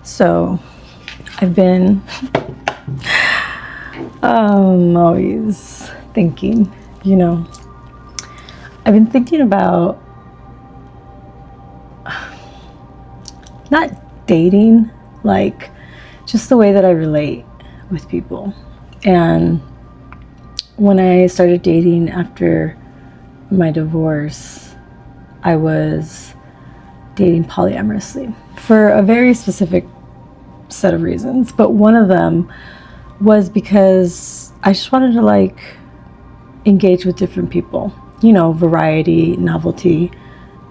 So I've been always thinking, I've been thinking about not dating, like just the way that I relate with people. And when I started dating after my divorce, I was dating polyamorously for a very specific set of reasons. But one of them was because I just wanted to engage with different people, variety, novelty,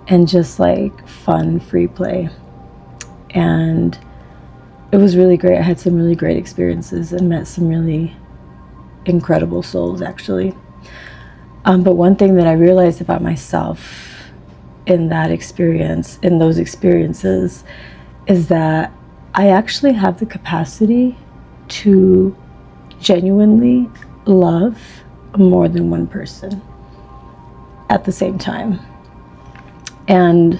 and just fun, free play. And it was really great. I had some really great experiences and met some really incredible souls, actually. But one thing that I realized about myself in those experiences, is that I actually have the capacity to genuinely love more than one person at the same time. And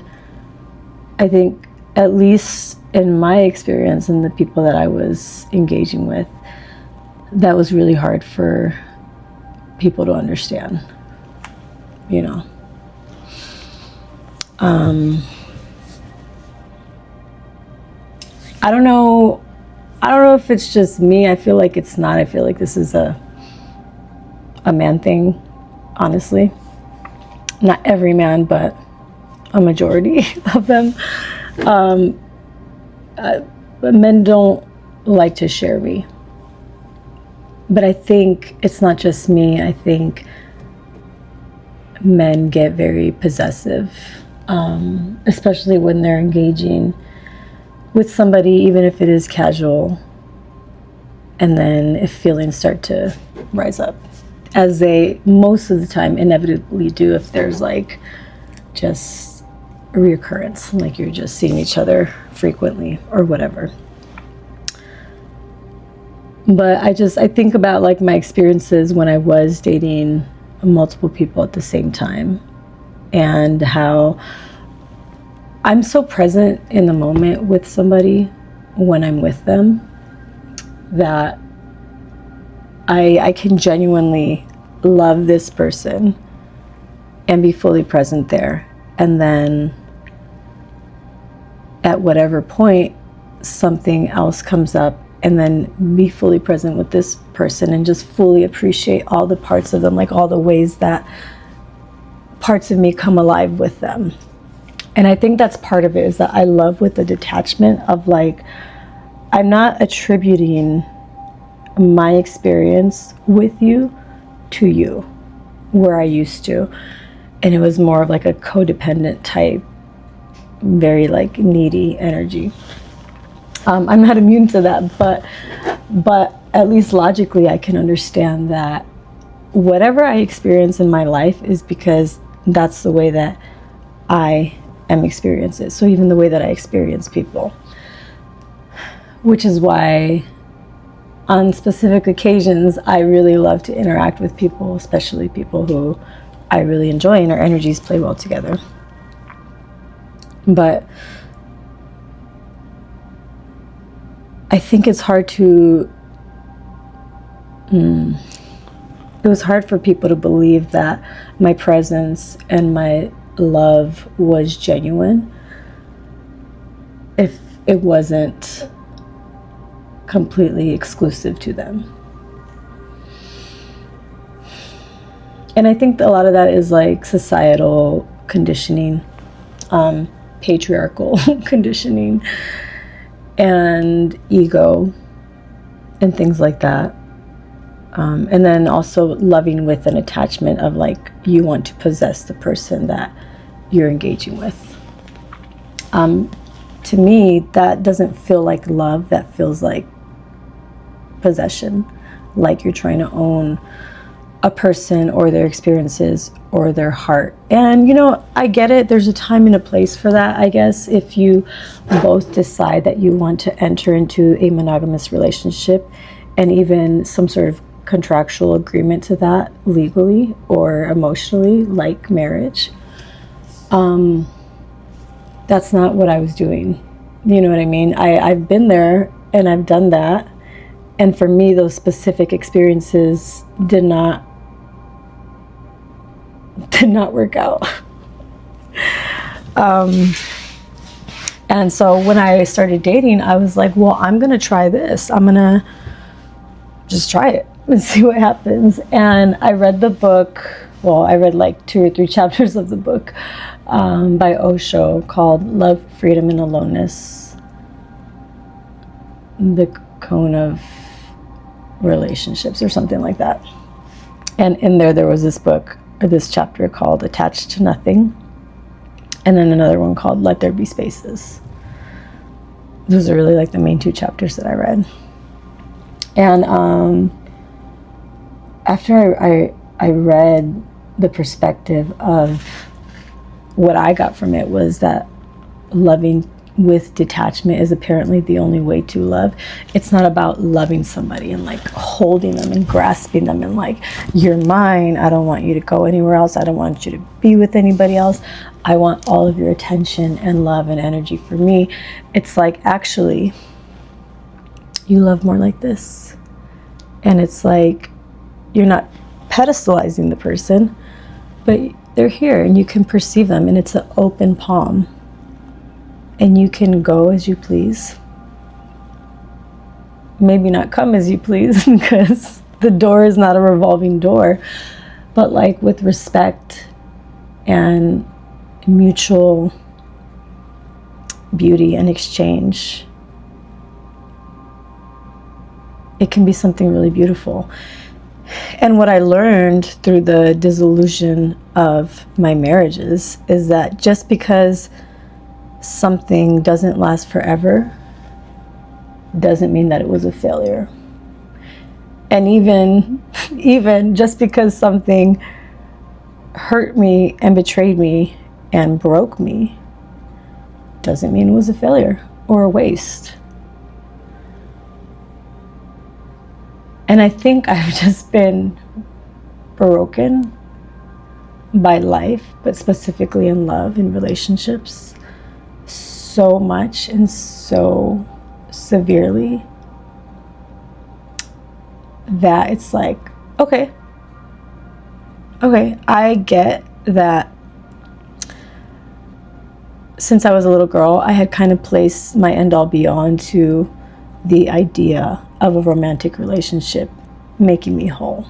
I think, at least in my experience and the people that I was engaging with, that was really hard for people to understand, I don't know if it's just me. I feel like it's not. I feel like this is a man thing, honestly. Not every man, but a majority of them. But men don't like to share me. But I think it's not just me. I think men get very possessive, especially when they're engaging with somebody, even if it is casual. And then if feelings start to rise up, as they most of the time inevitably do if there's just a reoccurrence, like you're just seeing each other frequently or whatever. But I think about my experiences when I was dating multiple people at the same time, and how I'm so present in the moment with somebody when I'm with them that I can genuinely love this person and be fully present there. And then at whatever point something else comes up, and then be fully present with this person and just fully appreciate all the parts of them, all the ways that parts of me come alive with them. And I think that's part of it, is that I love with the detachment of I'm not attributing my experience with you to you, where I used to. And it was more of a codependent type, very needy energy. I'm not immune to that, but at least logically I can understand that whatever I experience in my life is because that's the way that I am experiencing it. So even the way that I experience people, which is why on specific occasions I really love to interact with people, especially people who I really enjoy and our energies play well together. But I think it's hard to it was hard for people to believe that my presence and my love was genuine if it wasn't completely exclusive to them. And I think a lot of that is societal conditioning, patriarchal conditioning, and ego and things like that. And then also loving with an attachment of you want to possess the person that you're engaging with. To me, that doesn't feel like love. That feels like possession, like you're trying to own a person or their experiences or their heart. And I get it. There's a time and a place for that, I guess, if you both decide that you want to enter into a monogamous relationship, and even some sort of contractual agreement to that legally or emotionally, like marriage. That's not what I was doing You know what I mean? I've been there and I've done that. And for me, those specific experiences did not work out. And so when I started dating, I was like, well, I'm going to try this. I'm going to just try it and see what happens. And I read the book. Well, I read like 2 or 3 chapters of the book by Osho called Love, Freedom, and Aloneness, the Cone of Relationships, or something like that. And in there was this book, or this chapter called Attached to Nothing. And then another one called Let There Be Spaces. Those are really like the main 2 chapters that I read. And after I read the perspective of what I got from it was that loving with detachment is apparently the only way to love. It's not about loving somebody and like holding them and grasping them and like, you're mine, I don't want you to go anywhere else, I don't want you to be with anybody else, I want all of your attention and love and energy for me. It's like, actually, you love more like this. And it's like, you're not pedestalizing the person, but they're here and you can perceive them, and it's an open palm. And you can go as you please. Maybe not come as you please, because the door is not a revolving door. But like with respect and mutual beauty and exchange, it can be something really beautiful. And what I learned through the dissolution of my marriages is that just because something doesn't last forever doesn't mean that it was a failure. And even just because something hurt me and betrayed me and broke me doesn't mean it was a failure or a waste. And I think I've just been broken by life, but specifically in love and relationships, so much and so severely that it's like, okay, I get that since I was a little girl, I had kind of placed my end all be all into the idea of a romantic relationship making me whole.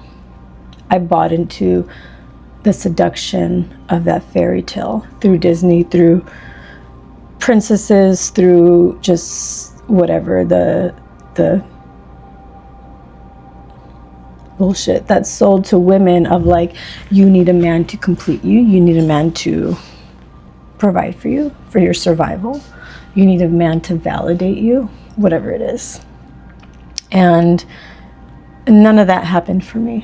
I bought into the seduction of that fairy tale through Disney, through princesses, through just whatever the bullshit that's sold to women of like, you need a man to complete you, you need a man to provide for you, for your survival, you need a man to validate you, whatever it is. And none of that happened for me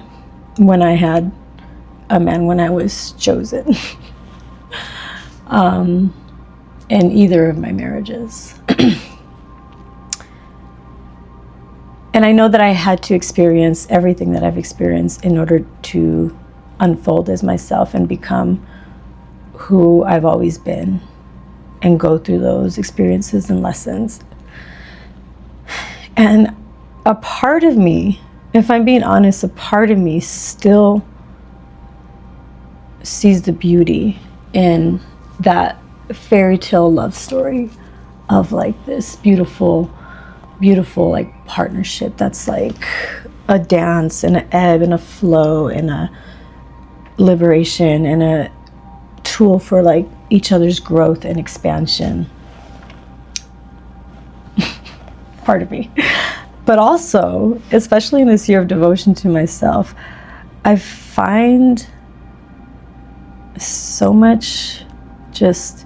when I had a man, when I was chosen in either of my marriages. And I know that I had to experience everything that I've experienced in order to unfold as myself and become who I've always been and go through those experiences and lessons. And a part of me, if I'm being honest, a part of me still sees the beauty in that fairy tale love story of like this beautiful like partnership that's like a dance and an ebb and a flow and a liberation and a tool for like each other's growth and expansion. Part of me. But also, especially in this year of devotion to myself, I find so much just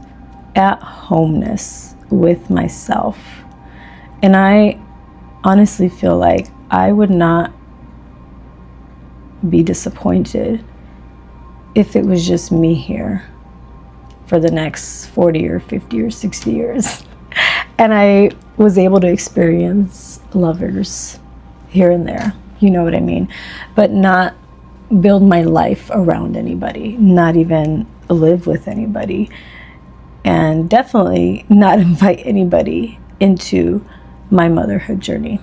at homeness with myself. And I honestly feel like I would not be disappointed if it was just me here for the next 40 or 50 or 60 years. And I was able to experience lovers here and there, you know what I mean? But not build my life around anybody, not even live with anybody. and definitely not invite anybody into my motherhood journey.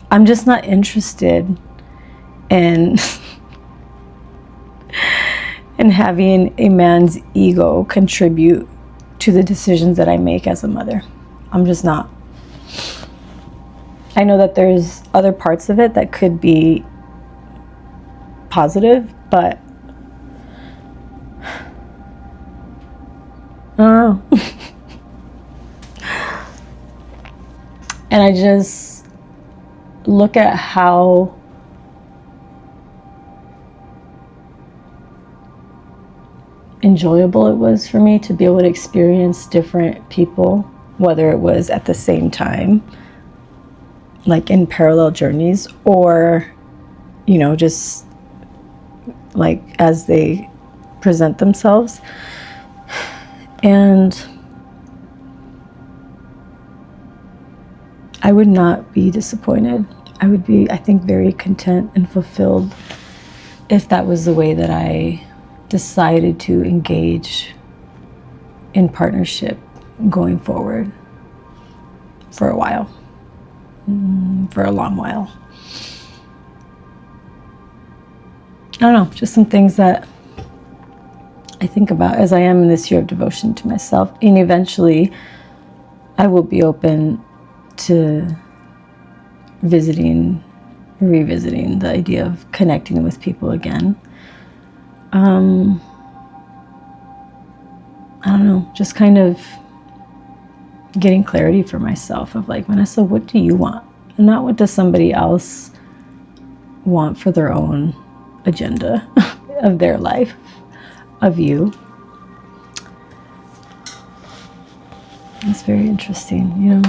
I'm just not interested in in having a man's ego contribute to the decisions that I make as a mother. I'm just not. I know that there's other parts of it that could be positive, but I don't know. And I just look at how enjoyable it was for me to be able to experience different people, whether it was at the same time, like in parallel journeys, or, you know, just like as they present themselves. And I would not be disappointed. I would be, I think, very content and fulfilled if that was the way that I decided to engage in partnership going forward for a while, for a long while. I don't know, just some things that I think about as I am in this year of devotion to myself. And eventually I will be open to revisiting the idea of connecting with people again. I don't know, just kind of getting clarity for myself of like, Vanessa, what do you want? And not what does somebody else want for their own agenda of their life, of you. It's very interesting, you know.